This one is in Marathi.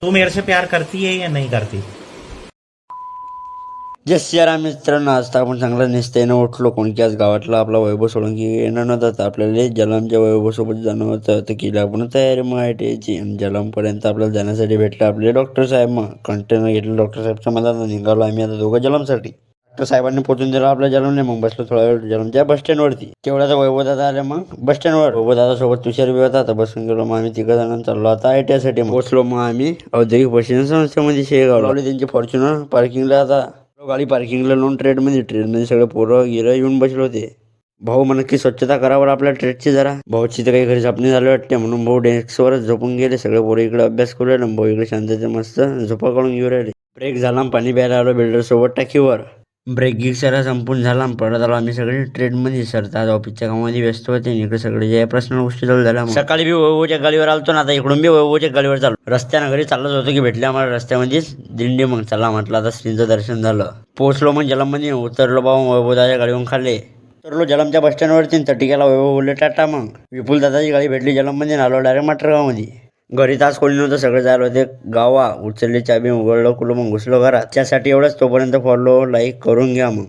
तू मेरे से प्यार करती है या नहीं करती? जय सियाराम मित्रांनो, आज तर आपण चांगला निस्त्यानं उठलो कोण की आज गावातला आपला वैभव सोळंकी येणार नव्हता तर आपल्याला जलमच्या वैभवसोबत जाणं होतं तर केली आपण तयारी मग आयटीआयची आणि जलमपर्यंत आपल्याला जाण्यासाठी भेटले आपले डॉक्टर साहेब. मग कंटेनर घेतलं डॉक्टर साहेबच्या मला निघालो आम्ही आता दोघं जलमसाठी. डॉक्टर साहेबांनी पोचून दिलं आपल्या जलमने. मग बसलो थोडा वेळ जलमच्या बस स्टँडवरती. तेवढ्याचा वैभव दादा आले मग बस स्टँडवर. वैभव दादा सोबत तुषार बी होता. आता बसून गेलो मग आम्ही तिघं जण चाललो आता आयटीआयसाठी. पोहोचलो मग आम्ही औद्योगिक प्रशिक्षण संस्थेमध्ये शेगाव त्यांची फॉर्च्युनर पार्किंगला. आता गाडी पार्किंगला लावून ट्रेडमध्ये सगळे पोरं गिरं येऊन बसले होते. भाऊ म्हणत की स्वच्छता करावर आपल्या ट्रेडची जरा. भाऊची तर काही घरी झोपणी झाली वाटते म्हणून भाऊ डेस्कवरच झोपून गेले. सगळे पोरं इकडे अभ्यास करू राहिले. भाऊ इकडे शांतते मस्त झोपा काढून घेऊ राहिले. ब्रेक झाला पाणी प्यायला आलो बिल्डर सोबत टाकीवर. ब्रेक गिक सारा संपून झाला परत आलो आम्ही सगळे ट्रेडमध्ये. सर तर आज ऑफिसच्या कामामध्ये व्यस्त होते. इकडे सगळे जे प्रश्न गोष्टी चालू झाल्या. सकाळी बी वैभवच्या गाडीवर आलतो ना, आता इकडून बी वैभवच्या गाडीवर चालू. रस्त्यानं घरी चालत होतो की भेटले आम्हाला रस्त्यामध्येच दिंडी. मग चला म्हटलं आता श्रींचं दर्शन झालं. पोहोचलो मग जलममध्ये. उतरलो बाबा वैभवदाच्या गाडीवरून खाल्ले. उतरलो जलमच्या बस स्टँडवरती. तटिक्याला वैभव बोलले टाटा. मग विपुल दादाची गाडी भेटली जलममध्ये. आलो डायरेक्ट माटरगावमध्ये. घरी तास कोणी नव्हतं, सगळे जायला होते गावा. उचलली चाबी उघडलं कुलं मग घुसलो घरात. त्यासाठी एवढंच. तोपर्यंत फॉलो लाईक करून घ्या मग.